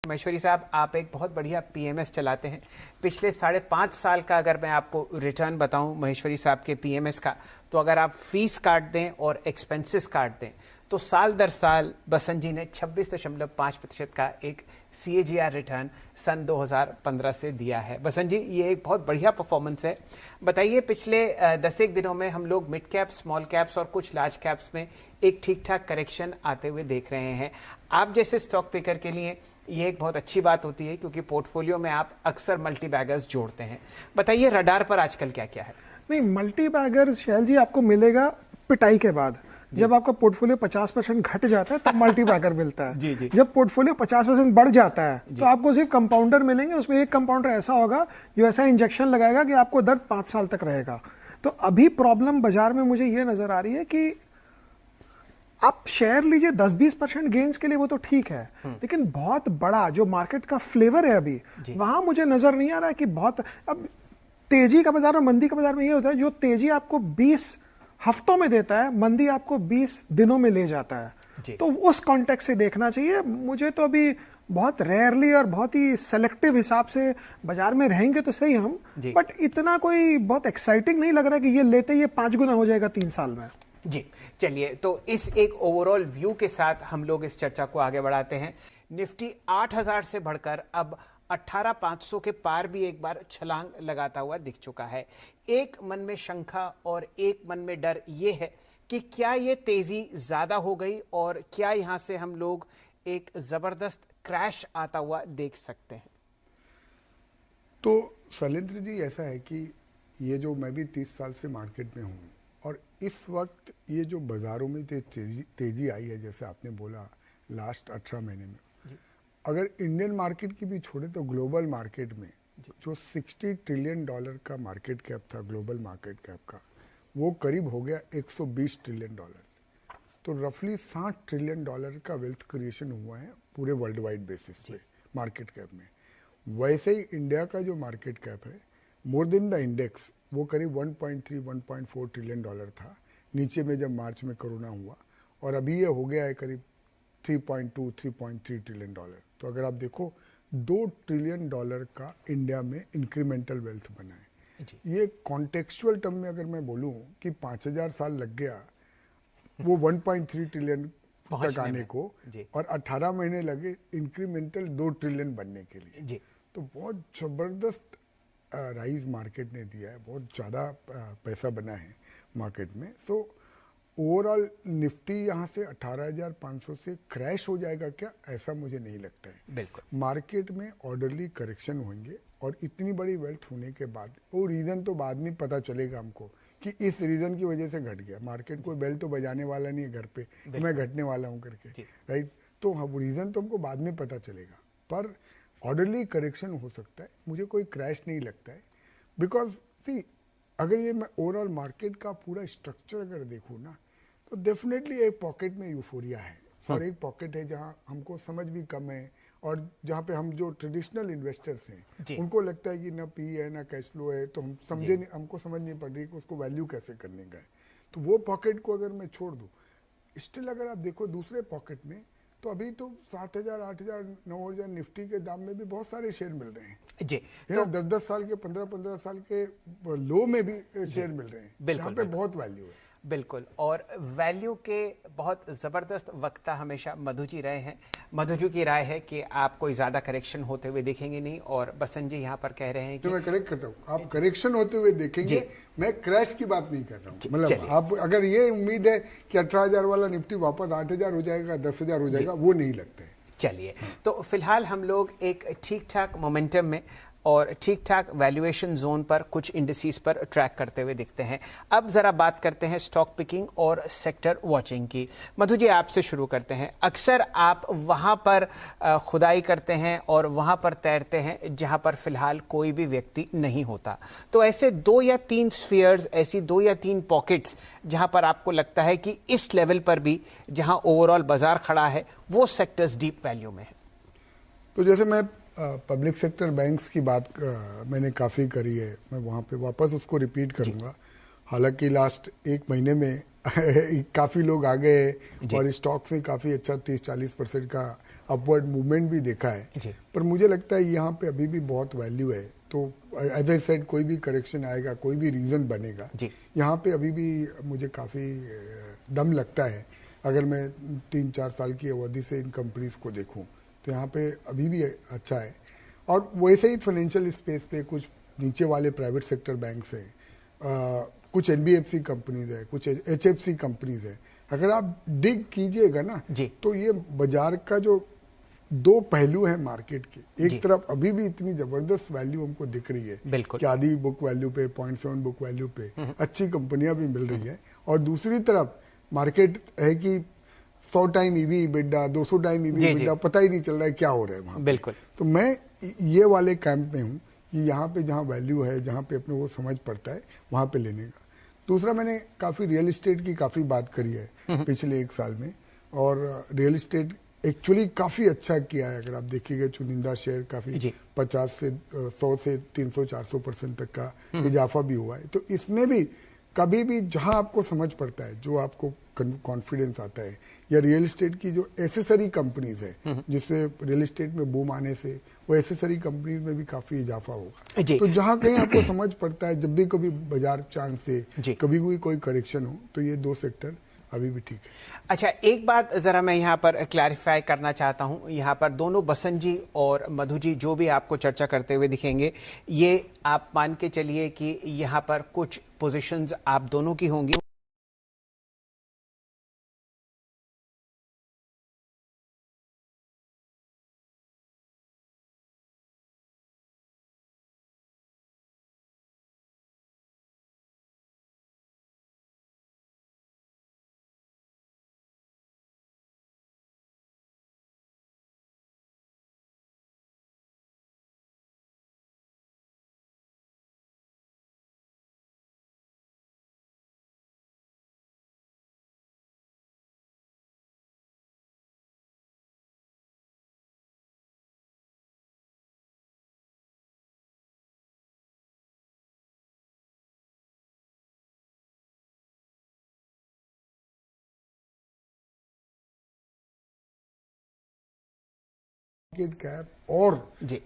महेश्वरी साहब, आप एक बहुत बढ़िया पीएमएस चलाते हैं। पिछले 5.5 साल का अगर मैं आपको रिटर्न बताऊं महेश्वरी साहब के पीएमएस का, तो अगर आप फीस काट दें और एक्सपेंसेस काट दें तो साल दर साल बसंत जी ने 26.5% का एक CAGR रिटर्न सन 2015 से दिया है। बसंत जी, ये एक बहुत बढ़िया परफॉर्मेंस है। बताइए, पिछले 10 दिनों में हम लोग मिड कैप, स्मॉल कैप्स और कुछ लार्ज कैप्स में एक ठीक ठाक करेक्शन आते हुए देख रहे हैं। आप जैसे स्टॉक पिकर के लिए ये एक बहुत अच्छी बात होती है, क्योंकि पोर्टफोलियो में आप अक्सर मल्टी बैगर्स जोड़ते हैं। बताइए, रडार पर आजकल क्या क्या है? नहीं, मल्टी बैगर्स शैल जी आपको मिलेगा पिटाई के बाद। जब आपका पोर्टफोलियो 50% घट जाता है तब मल्टी बैगर मिलता है। जी। जब पोर्टफोलियो 50% बढ़ जाता है तो आपको सिर्फ कंपाउंडर मिलेंगे। उसमें एक कंपाउंडर ऐसा होगा जो ऐसा इंजेक्शन लगाएगा कि आपको दर्द 5 साल तक रहेगा। तो अभी प्रॉब्लम बाजार में मुझे ये नजर आ रही है कि आप शेयर लीजिए 10-20% गेन्स के लिए, वो तो ठीक है, लेकिन बहुत बड़ा जो मार्केट का फ्लेवर है अभी वहां मुझे नजर नहीं आ रहा है कि बहुत। अब तेजी का बाजार और मंदी का बाजार में ये होता है, जो तेजी आपको 20 हफ्तों में देता है, मंदी आपको 20 दिनों में ले जाता है। तो उस कॉन्टेक्स्ट से देखना चाहिए। मुझे तो अभी बहुत रेयरली और बहुत ही सेलेक्टिव हिसाब से बाजार में रहेंगे तो सही हम, बट इतना कोई बहुत एक्साइटिंग नहीं लग रहा है कि ये लेते ये 5 गुना हो जाएगा 3 साल में। जी, चलिए, तो इस एक ओवरऑल व्यू के साथ हम लोग इस चर्चा को आगे बढ़ाते हैं। निफ्टी 8,000 से बढ़कर अब 18,500 के पार भी एक बार छलांग लगाता हुआ दिख चुका है। एक मन में शंका और एक मन में डर ये है कि क्या ये तेजी ज्यादा हो गई और क्या यहां से हम लोग एक जबरदस्त क्रैश आता हुआ देख सकते हैं? तो शैलेंद्र जी, ऐसा है कि ये जो मैं भी 30 साल से मार्केट में हूँ और इस वक्त ये जो बाजारों में तेजी आई है, जैसे आपने बोला लास्ट 18 महीने में, अगर इंडियन मार्केट की भी छोड़े तो ग्लोबल मार्केट में जो $60 ट्रिलियन का मार्केट कैप था, ग्लोबल मार्केट कैप का, वो करीब हो गया $120 ट्रिलियन। तो रफली $60 ट्रिलियन का वेल्थ क्रिएशन हुआ है पूरे वर्ल्ड वाइड बेसिस पे मार्केट कैप में। वैसे ही इंडिया का जो मार्केट कैप है, मोर देन द इंडेक्स, वो करीब 1.3-1.4 ट्रिलियन था नीचे में जब मार्च में कोरोना हुआ, और अभी ये हो गया है करीब 3.2-3.3 ट्रिलियन। तो अगर आप देखो, $2 ट्रिलियन का इंडिया में इंक्रीमेंटल वेल्थ बना है। ये कॉन्टेक्चुअल टर्म में अगर मैं बोलूं कि 5,000 साल लग गया वो 1.3 ट्रिलियन तक आने को, और 18 महीने लगे इंक्रीमेंटल 2 ट्रिलियन बनने के लिए। तो बहुत जबरदस्त राइज मार्केट ने दिया है, बहुत ज़्यादा पैसा बना है मार्केट में। सो ओवरऑल निफ्टी यहाँ से 18,500 से क्रैश हो जाएगा क्या, ऐसा मुझे नहीं लगता है। बिल्कुल, मार्केट में ऑर्डरली करेक्शन होंगे, और इतनी बड़ी वेल्थ होने के बाद वो रीज़न तो बाद में पता चलेगा हमको कि इस रीज़न की वजह से घट गया मार्केट। कोई बेल तो बजाने वाला नहीं है घर पे कि मैं घटने वाला हूँ करके, राइट। तो हाँ, रीज़न तो हमको बाद में पता चलेगा, पर ऑर्डरली करेक्शन हो सकता है। मुझे कोई क्रैश नहीं लगता है, बिकॉज सी, अगर ये मैं ओवरऑल मार्केट का पूरा स्ट्रक्चर अगर देखूँ ना, तो डेफिनेटली एक पॉकेट में यूफोरिया है, और एक पॉकेट है जहाँ हमको समझ भी कम है, और जहाँ पे हम जो ट्रेडिशनल इन्वेस्टर्स हैं उनको लगता है कि ना पी है ना कैश फ्लो है, तो हम समझे नहीं, हमको समझ नहीं पड़ रही कि उसको वैल्यू कैसे करने का है। तो वो पॉकेट को अगर मैं छोड़ दूँ, स्टिल अगर आप देखो दूसरे पॉकेट में, तो अभी तो 7,000, 8,000, 9,000 निफ्टी के दाम में भी बहुत सारे शेयर मिल रहे हैं जी। तो 10-10 साल के, 15-15 साल के लो में भी शेयर मिल रहे हैं, जहाँ पे बहुत वैल्यू है। बिल्कुल, और वैल्यू के बहुत ज़बरदस्त वक्ता हमेशा मधु जी रहे हैं। मधु जी की राय है कि आप कोई ज़्यादा करेक्शन होते हुए देखेंगे नहीं, और बसंत जी यहाँ पर कह रहे हैं कि तो मैं करेक्ट करता हूँ, आप करेक्शन होते हुए देखेंगे, मैं क्रैश की बात नहीं कर रहा हूँ। मतलब आप अगर ये उम्मीद है कि 18,000 वाला निफ्टी वापस 8,000 हो जाएगा, 10,000 हो जाएगा, वो नहीं लगता है। चलिए, तो फिलहाल हम लोग एक ठीक ठाक मोमेंटम में और ठीक ठाक वैल्यूएशन जोन पर कुछ इंडिसेस पर ट्रैक करते हुए दिखते हैं। अब जरा बात करते हैं स्टॉक पिकिंग और सेक्टर वॉचिंग की। मधु जी, आपसे शुरू करते हैं। अक्सर आप वहां पर खुदाई करते हैं और वहां पर तैरते हैं जहां पर फिलहाल कोई भी व्यक्ति नहीं होता। तो ऐसे 2 या 3 स्फीयर्स, ऐसी 2 या 3 पॉकेट्स जहां पर आपको लगता है कि इस लेवल पर भी जहां ओवरऑल बाजार खड़ा है वो सेक्टर्स डीप वैल्यू में है। तो जैसे मैं पब्लिक सेक्टर बैंक्स की बात मैंने काफ़ी करी है, मैं वहाँ पे वापस उसको रिपीट करूँगा। हालांकि लास्ट 1 महीने में काफ़ी लोग आ गए और स्टॉक्स ने काफ़ी अच्छा 30-40% का अपवर्ड मूवमेंट भी देखा है, पर मुझे लगता है यहाँ पे अभी भी बहुत वैल्यू है। तो एज आई सेड, कोई भी करेक्शन आएगा, कोई भी रीजन बनेगा, यहाँ पे अभी भी मुझे काफ़ी दम लगता है। अगर मैं 3-4 साल की अवधि से इन कंपनीज को देखूं तो यहाँ पे अभी भी अच्छा है। और वैसे ही फाइनेंशियल स्पेस पे कुछ नीचे वाले प्राइवेट सेक्टर बैंक्स हैं, कुछ एनबीएफसी कंपनीज है, कुछ एचएफसी कंपनीज है। अगर आप डिग कीजिएगा ना तो ये बाजार का जो दो पहलू है मार्केट के, एक तरफ अभी भी इतनी जबरदस्त वैल्यू हमको दिख रही है कि आधी बुक वैल्यू पे, 0.7 बुक वैल्यू पे अच्छी कंपनियां भी मिल रही है, और दूसरी तरफ मार्केट है कि 100 time EV EBITDA, 200 time EV EBITDA, पता ही नहीं चल रहा है क्या हो रहा है वहां। बिल्कुल। तो मैं ये वाले कैंप में हूँ कि यहाँ पे जहाँ वैल्यू है, जहाँ पे अपने को समझ पड़ता है, वहां पे लेने का। दूसरा, मैंने काफी रियल एस्टेट की काफी बात करी है पिछले 1 साल में, और रियल एस्टेट एक्चुअली काफी अच्छा किया है। अगर आप देखिएगा चुनिंदा शेयर काफी 50 से 100 से 300-400% तक का इजाफा भी हुआ है। तो इसमें भी कभी भी जहां आपको समझ पड़ता है, जो आपको कॉन्फिडेंस आता है, या रियल एस्टेट की जो एसेसरी कंपनीज है जिसमें रियल एस्टेट में बूम आने से वो एसेसरी कंपनीज में भी काफी इजाफा होगा। तो जहां कहीं आपको समझ पड़ता है, जब भी कभी बाजार चांस से कभी भी कोई करेक्शन हो, तो ये 2 सेक्टर अभी भी ठीक है। अच्छा, एक बात जरा मैं यहाँ पर क्लैरिफाई करना चाहता हूँ। यहाँ पर दोनों बसंत जी और मधु जी जो भी आपको चर्चा करते हुए दिखेंगे, ये आप मान के चलिए कि यहाँ पर कुछ पोजीशंस आप दोनों की होंगी। मार्केट कैप और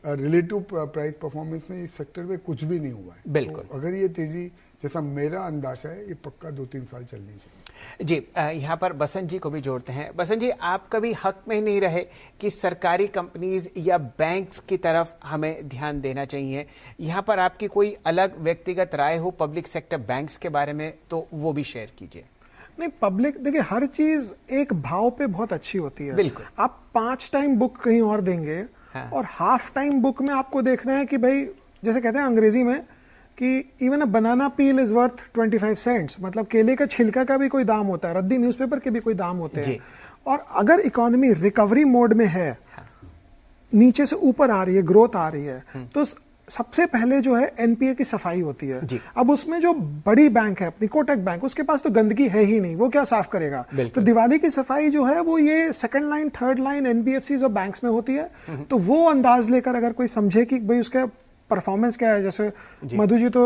रिलेटिव प्राइस परफॉर्मेंस में इस सेक्टर में कुछ भी नहीं हुआ है। बिल्कुल। तो अगर ये तेजी, जैसा मेरा अंदाजा है, ये पक्का 2-3 साल चलनी चाहिए। जी, यहाँ पर बसंत जी को भी जोड़ते हैं। बसंत जी, आप कभी हक में नहीं रहे कि सरकारी कंपनीज या बैंक्स की तरफ हमें ध्यान देना चाहिए। यहाँ पर आपकी कोई अलग व्यक्तिगत राय हो पब्लिक सेक्टर बैंक्स के बारे में, तो वो भी शेयर कीजिए। नहीं, पब्लिक, देखिए, हर चीज एक भाव पे बहुत अच्छी होती है। बिल्कुल। आप 5 टाइम बुक कहीं और देंगे, और हाफ टाइम बुक में आपको देखना है कि भाई, जैसे कहते हैं अंग्रेजी में कि even a banana peel is worth 25 cents, मतलब केले का छिलका का भी कोई दाम होता है, रद्दी न्यूज़पेपर के भी कोई दाम होते हैं। और अगर इकोनॉमी रिकवरी मोड में है, नीचे से ऊपर आ रही है, ग्रोथ आ रही है, तो सबसे पहले जो है एनपीए की सफाई होती है। अब उसमें जो बड़ी बैंक है अपनी कोटक बैंक, उसके पास तो गंदगी है ही नहीं, वो क्या साफ करेगा। तो दिवाली की सफाई जो है वो ये 2nd line 3rd line NBFCs और बैंक्स में होती है। तो वो अंदाज लेकर अगर कोई समझे कि भाई उसका परफॉर्मेंस क्या है, जैसे मधु जी तो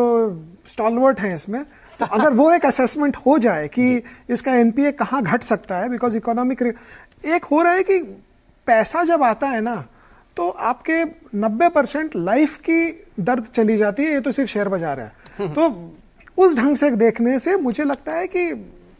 स्टॉलवर्ट है इसमें, तो अगर वो एक असेसमेंट हो जाए कि इसका एनपीए कहाँ घट सकता है, बिकॉज इकोनॉमिक एक हो रहा है कि पैसा जब आता है ना, तो आपके 90% लाइफ की दर्द चली जाती है। ये तो सिर्फ शेयर बाजार है। तो उस ढंग से देखने से मुझे लगता है कि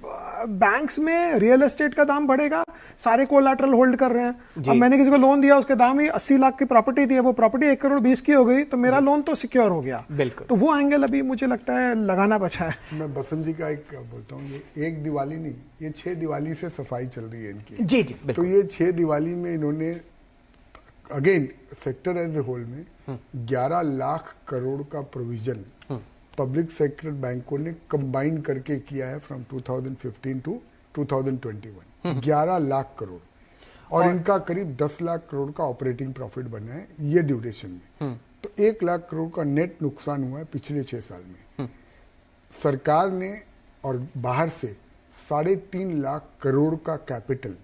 बैंक्स में रियल एस्टेट का दाम बढ़ेगा, सारे कोलैटरल होल्ड कर रहे हैं। अब मैंने किसी को लोन दिया, उसके दाम ही 80 लाख की प्रॉपर्टी थी, वो प्रॉपर्टी 1 करोड़ 20 की हो गई, तो मेरा लोन तो सिक्योर हो गया। तो वो एंगल अभी मुझे लगता है लगाना बचा है। मैं बसंत जी का एक बोलता हूँ, ये एक दिवाली नहीं, ये 6 दिवाली से सफाई चल रही है इनकी। जी, तो ये 6 दिवाली में इन्होंने again sector as a whole में 11 लाख करोड़ का प्रोविजन पब्लिक सेक्टर बैंकों ने कंबाइन करके किया है फ्रॉम 2015 टू 2021। 11 लाख करोड़, और इनका करीब 10 लाख करोड़ का ऑपरेटिंग प्रॉफिट बना है ये ड्यूरेशन में। तो 1 लाख करोड़ का नेट नुकसान हुआ है पिछले 6 साल में। सरकार ने और बाहर से 3.5 लाख करोड़ का कैपिटल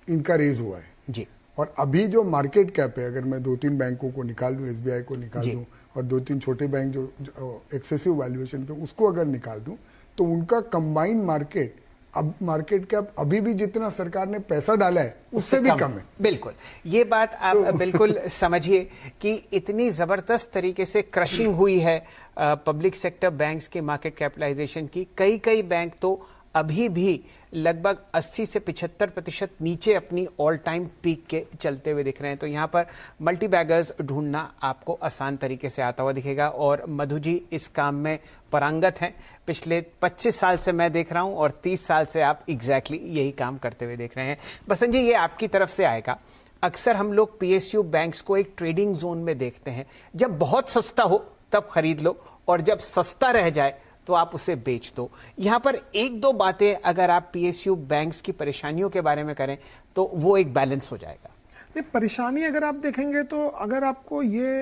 इनका रेज हुआ है जी। और अभी जो मार्केट कैप है, अगर मैं 2-3 बैंकों को निकाल दूं, एसबीआई को निकाल दूं, और 2-3 छोटे बैंक जो एक्सेसिव वैल्यूएशन पे, उसको अगर निकाल दूं, तो उनका कंबाइंड मार्केट अब मार्केट कैप अभी भी जितना सरकार ने पैसा डाला है उससे भी कम है। बिल्कुल, ये बात आप बिल्कुल समझिए कि इतनी जबरदस्त तरीके से क्रशिंग हुई है पब्लिक सेक्टर बैंक्स के मार्केट कैपिटलाइजेशन की। कई बैंक तो अभी भी लगभग 80 से 75% नीचे अपनी ऑल टाइम पीक के चलते हुए दिख रहे हैं। तो यहाँ पर मल्टी बैगर्स ढूंढना आपको आसान तरीके से आता हुआ दिखेगा और मधु जी इस काम में पारंगत हैं। पिछले 25 साल से मैं देख रहा हूँ और 30 साल से आप एग्जैक्टली यही काम करते हुए देख रहे हैं। बसंत जी, ये आपकी तरफ से आएगा। अक्सर हम लोग PSU बैंक्स को एक ट्रेडिंग जोन में देखते हैं, जब बहुत सस्ता हो तब खरीद लो और जब सस्ता रह जाए तो आप उसे बेच दो। यहां पर एक दो बातें अगर आप PSU बैंक्स की परेशानियों के बारे में करें तो वो एक बैलेंस हो जाएगा। नहीं, परेशानी अगर आप देखेंगे तो अगर आपको ये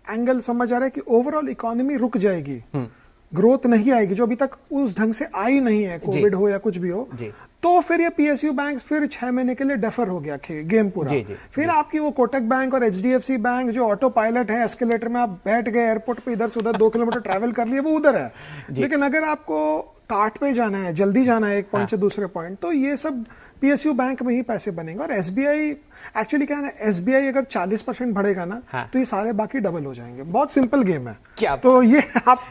एंगल समझ आ रहा है कि ओवरऑल इकोनॉमी रुक जाएगी, ग्रोथ नहीं आएगी, जो अभी तक उस ढंग से आई नहीं है, कोविड हो या कुछ भी हो, तो फिर ये PSU बैंक्स फिर 6 महीने के लिए डेफर हो गया गेम पूरा। फिर आपकी वो कोटक बैंक और HDFC बैंक जो ऑटो पायलट है, एस्केलेटर में आप बैठ गए, एयरपोर्ट पे इधर से उधर 2 किलोमीटर ट्रैवल कर लिए, वो उधर है। लेकिन अगर आपको कार्ट पे जाना है, जल्दी जाना है एक पॉइंट से दूसरे पॉइंट, तो ये सब PSU बैंक में ही पैसे बनेंगे। और SBI एक्चुअली क्या है ना, SBI अगर 40% बढ़ेगा ना, तो ये सारे बाकी डबल हो जाएंगे। बहुत सिंपल गेम है। क्या तो ये आप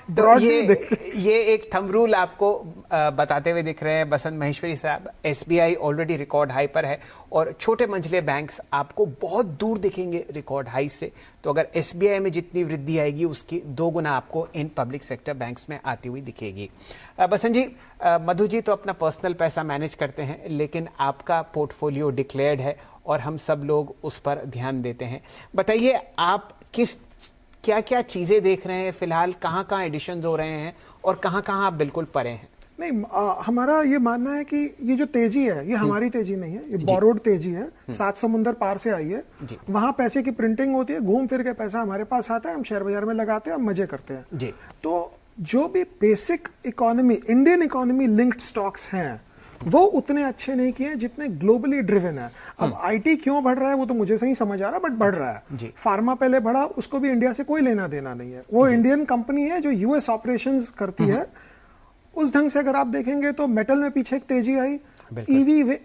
ये एक थंब रूल आपको बताते हुए दिख रहे हैं बसंत महेश्वरी साहब। SBI ऑलरेडी रिकॉर्ड हाई पर है और छोटे मंझले बैंक्स आपको बहुत दूर दिखेंगे रिकॉर्ड हाई से। तो अगर SBI में जितनी वृद्धि आएगी उसकी 2 गुना आपको इन पब्लिक सेक्टर बैंक्स में आती हुई दिखेगी। बसंत जी, मधु जी तो अपना पर्सनल पैसा मैनेज करते हैं, लेकिन आपका पोर्टफोलियो डिक्लेयर्ड है और हम सब लोग उस पर ध्यान देते हैं। बताइए, आप क्या क्या चीजें देख रहे हैं फिलहाल, कहाँ एडिशंस हो रहे हैं और कहाँ आप बिल्कुल परे हैं? नहीं, हमारा ये मानना है कि ये जो तेजी है ये हमारी तेजी नहीं है, ये बोरोड तेजी है। 7 समुंदर पार से आई है। वहां पैसे की प्रिंटिंग होती है, घूम फिर के पैसा हमारे पास आता है, हम शेयर बाजार में लगाते हैं, हम मजे करते हैं। तो जो भी basic economy, Indian economy linked stocks हैं, वो उतने अच्छे नहीं किए जितने ग्लोबली ड्रिवन है। अब IT क्यों बढ़ रहा है वो तो मुझे सही समझ आ रहा है, बट बढ़ रहा है। फार्मा पहले बढ़ा, उसको भी इंडिया से कोई लेना देना नहीं है। वो इंडियन कंपनी है जो US ऑपरेशंस करती है। उस ढंग से अगर आप देखेंगे तो मेटल में पीछे एक तेजी आई।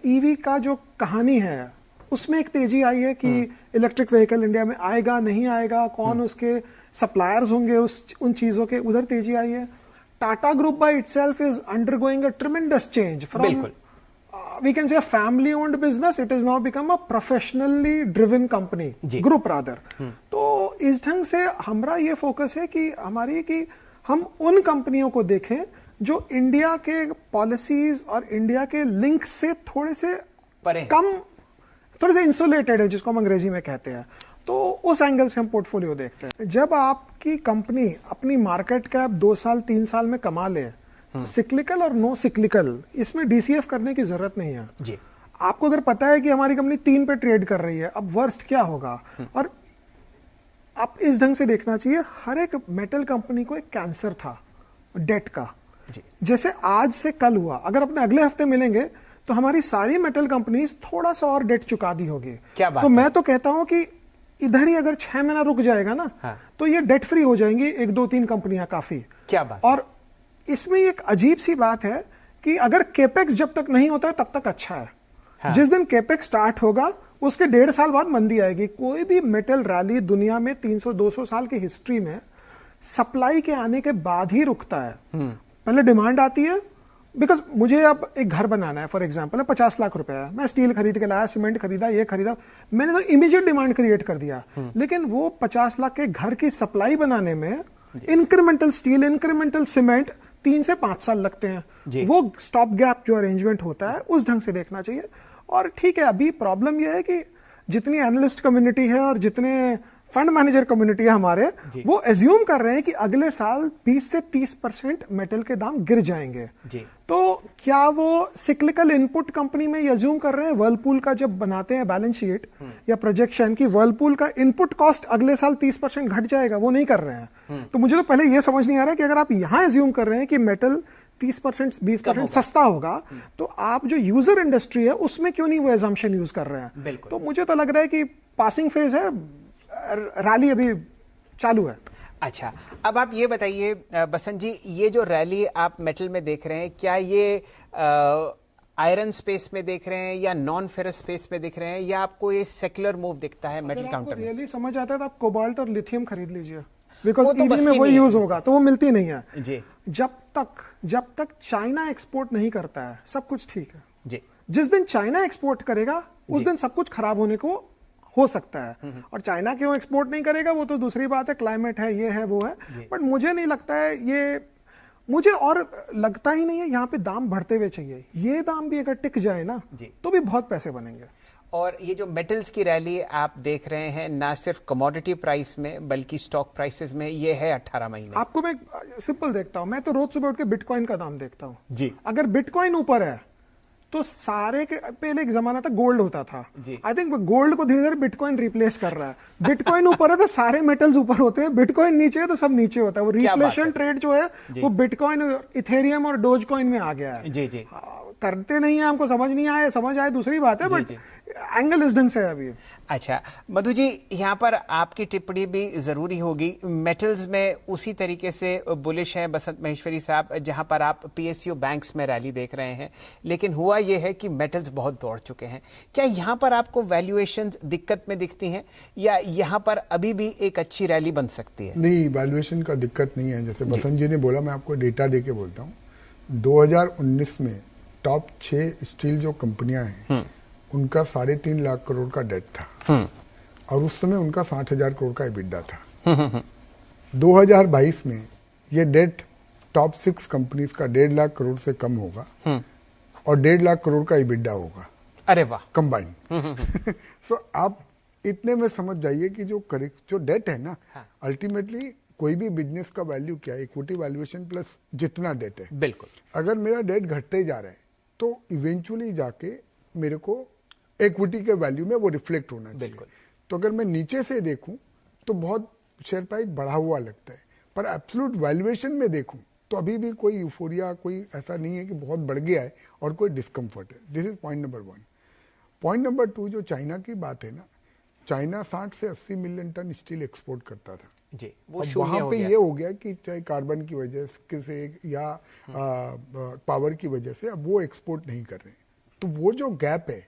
EV का जो कहानी है उसमें एक तेजी आई है कि इलेक्ट्रिक व्हीकल इंडिया में आएगा नहीं आएगा, कौन उसके सप्लायर्स होंगे उन चीजों के, उधर तेजी आई है। Tata Group by itself is undergoing a tremendous change from, we can say, a family-owned business. It has now become a professionally driven company, group rather. तो इस ढंग से हमारा ये फोकस है कि हम उन कंपनियों को देखें जो इंडिया के पॉलिसीज और इंडिया के लिंक से थोड़े से इंसुलेटेड है, जिसको हम अंग्रेजी में कहते हैं। तो उस एंगल से हम पोर्टफोलियो देखते हैं। जब आपकी कंपनी अपनी मार्केट कैप 2 साल 3 साल में कमा ले, तो सिक्लिकल और नो सिक्लिकल इसमें DCF करने की जरूरत नहीं है जी। आपको अगर पता है कि हमारी कंपनी 3 पे ट्रेड कर रही है, अब वर्स्ट क्या होगा, और आप इस ढंग से देखना चाहिए। हर एक मेटल कंपनी को एक कैंसर था डेट का, जैसे आज से कल हुआ। अगर अपने अगले हफ्ते मिलेंगे तो हमारी सारी मेटल कंपनीज थोड़ा सा और डेट चुका दी होगी। तो मैं तो कहता हूं कि इधर ही अगर 6 महीना रुक जाएगा ना, तो ये डेट फ्री हो जाएंगी 1 2 3 कंपनियां काफी। क्या बात। और इसमें एक अजीब सी बात है कि अगर केपेक्स जब तक नहीं होता है तब तक अच्छा है। जिस दिन केपेक्स स्टार्ट होगा उसके 1.5 साल बाद मंदी आएगी। कोई भी मेटल रैली दुनिया में 300-200 साल की हिस्ट्री में सप्लाई के आने के बाद ही रुकता है। पहले डिमांड आती है, बिकॉज मुझे अब एक घर बनाना है, फॉर एग्जाम्पल 50 लाख रुपए है, मैं स्टील खरीद के लाया, सीमेंट खरीदा, ये खरीदा, मैंने तो इमीडिएट डिमांड क्रिएट कर दिया। लेकिन वो 50 लाख के घर की सप्लाई बनाने में इंक्रीमेंटल स्टील, इंक्रीमेंटल सीमेंट 3 से 5 साल लगते हैं। वो स्टॉप गैप जो अरेंजमेंट होता है उस ढंग से देखना चाहिए। और ठीक है, अभी प्रॉब्लम यह है कि जितनी एनालिस्ट कम्युनिटी है और जितने फंड मैनेजर कम्युनिटी है हमारे, वो एज्यूम कर रहे हैं कि अगले साल 20 से 30% मेटल के दाम गिर जाएंगे। तो क्या वो सिक्लिकल इनपुट कंपनी में ये एज्यूम कर रहे हैं, वर्लपूल का जब बनाते हैं बैलेंस शीट या प्रोजेक्शन की, वर्लपूल का इनपुट कॉस्ट अगले साल 30% घट जाएगा? वो नहीं कर रहे हैं। तो मुझे तो पहले ये समझ नहीं आ रहा है कि अगर आप यहां एज्यूम कर रहे हैं कि मेटल 30% 20% सस्ता होगा, तो आप जो यूजर इंडस्ट्री है उसमें क्यों नहीं वो एजम्पशन यूज कर रहे हैं? तो मुझे तो लग रहा है कि पासिंग फेज है, रैली अभी चालू है। अच्छा, अब आप ये बताइए बसंत जी, ये जो रैली आप मेटल में देख रहे हैं, क्या ये आयरन स्पेस में देख रहे हैं या नॉन फेरस स्पेस में दिख रहे हैं, या आपको ये सेक्युलर मूव दिखता है मेटल काउंटर में? रियली समझ आता है तो आप कोबाल्ट और लिथियम खरीद लीजिए, वो बिकॉज तो ईवी बस में की वही नहीं यूज है। होगा, तो वो मिलती नहीं है जी जब तक चाइना एक्सपोर्ट नहीं करता है सब कुछ ठीक है। जी जिस दिन चाइना एक्सपोर्ट करेगा उस दिन सब कुछ खराब होने को हो सकता है। और चाइना क्यों एक्सपोर्ट नहीं करेगा वो तो दूसरी बात है, क्लाइमेट है, ये है, वो है, बट मुझे नहीं लगता है ये, मुझे और लगता ही नहीं है यहाँ पे दाम बढ़ते हुए चाहिए। ये दाम भी अगर टिक जाए ना तो भी बहुत पैसे बनेंगे। और ये जो मेटल्स की रैली आप देख रहे हैं, ना सिर्फ कमोडिटी प्राइस में बल्कि स्टॉक प्राइसेस में, ये है 18 महीने। आपको मैं सिंपल देखता हूं, मैं तो रोज सुबह उठ के बिटकॉइन का दाम देखता हूं जी। अगर बिटकॉइन ऊपर है तो सारे के, पहले एक जमाना था गोल्ड होता था, आई थिंक गोल्ड को धीरे धीरे बिटकॉइन रिप्लेस कर रहा है। बिटकॉइन ऊपर है तो सारे मेटल्स ऊपर होते हैं, बिटकॉइन नीचे है तो सब नीचे होता है। वो रिफ्लेशन ट्रेड जो है वो बिटकॉइन, इथेरियम और डोज कॉइन में आ गया है। जी जी। करते नहीं है, हमको समझ नहीं आए, समझ आए दूसरी बात है, बट एंगल इस ढंग से है अभी। अच्छा मधु जी, यहाँ पर आपकी टिप्पणी भी जरूरी होगी। मेटल्स में उसी तरीके से बुलिश हैं बसंत महेश्वरी साहब, जहाँ पर आप पीएसयू बैंक्स में रैली देख रहे हैं, लेकिन हुआ यह है कि मेटल्स बहुत दौड़ चुके हैं। क्या यहाँ पर आपको वैल्यूएशन दिक्कत में दिखती हैं, या यहाँ पर अभी भी एक अच्छी रैली बन सकती है? नहीं, वैल्यूएशन का दिक्कत नहीं है। जैसे बसंत जी ने बोला, मैं आपको डेटा दे के बोलता हूँ। 2019 में टॉप 6 स्टील जो कंपनियां हैं उनका 3.5 लाख करोड़ का डेट था, और उस समय उनका 60,000 करोड़ का EBITDA था। 2022 में ये डेट टॉप 6 कंपनीज का 1.5 लाख करोड़ से कम होगा, और 1.5 लाख करोड़ का EBITDA होगा। अरे वाह, कंबाइन। सो आप इतने में समझ जाइए कि जो डेट है ना, अल्टीमेटली कोई भी बिजनेस का वैल्यू क्या है, इक्विटी वैल्यूएशन प्लस जितना डेट है। बिल्कुल। अगर मेरा डेट घटते जा रहा है तो इवेंचुअली जाके मेरे को इक्विटी के वैल्यू में वो रिफ्लेक्ट होना चाहिए। तो अगर मैं नीचे से देखूं तो बहुत शेयर प्राइस बढ़ा हुआ लगता है, पर एब्सोल्यूट वैल्यूएशन में देखूं तो अभी भी कोई यूफोरिया, कोई ऐसा नहीं है कि बहुत बढ़ गया है और कोई डिस्कम्फर्ट है। This is point number 1। Point number 2, जो चाइना की बात है ना, चाइना 60 से 80 मिलियन टन स्टील एक्सपोर्ट करता था जी, वो वहां पे ये हो गया कि चाहे कार्बन की वजह से या पावर की वजह से अब वो एक्सपोर्ट नहीं कर रहे। तो वो जो गैप है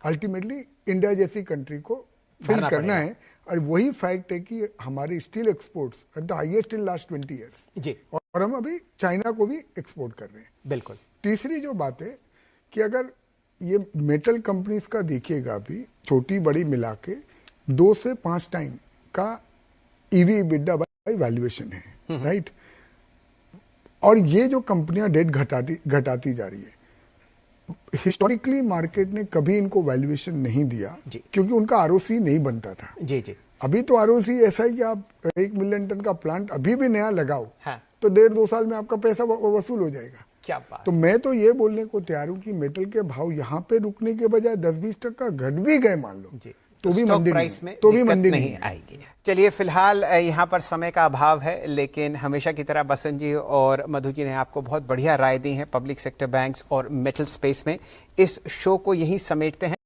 अल्टीमेटली इंडिया जैसी कंट्री को फिल करना है, और वही फैक्ट है कि हमारे steel exports at the highest in last 20 years जी, और हम अभी चाइना को भी एक्सपोर्ट कर रहे हैं। बिल्कुल। तीसरी जो बात है कि अगर ये मेटल कंपनीज का देखिएगा, अभी छोटी बड़ी मिला के 2 से 5 टाइम का ईवी EBITDA बाय वैल्यूएशन है, राइट। और ये जो कंपनियां डेट घटाती जा रही है, हिस्टोरिकली मार्केट ने कभी इनको वैल्यूएशन नहीं दिया क्योंकि उनका आरओसी नहीं बनता था। जी जी। अभी तो आरओसी ऐसा है कि आप 1 मिलियन टन का प्लांट अभी भी नया लगाओ, तो 1.5-2 साल में आपका पैसा वसूल हो जाएगा। क्या बात। तो मैं तो ये बोलने को तैयार हूं कि मेटल के भाव यहाँ पे रुकने के बजाय 10-20% घट भी गए मान लो, तो भी मंदी प्राइस में तो भी दिक्कत मंदी नहीं आएगी। चलिए, फिलहाल यहाँ पर समय का अभाव है, लेकिन हमेशा की तरह बसंत जी और मधु जी ने आपको बहुत बढ़िया राय दी है पब्लिक सेक्टर बैंक्स और मेटल स्पेस में। इस शो को यहीं समेटते हैं।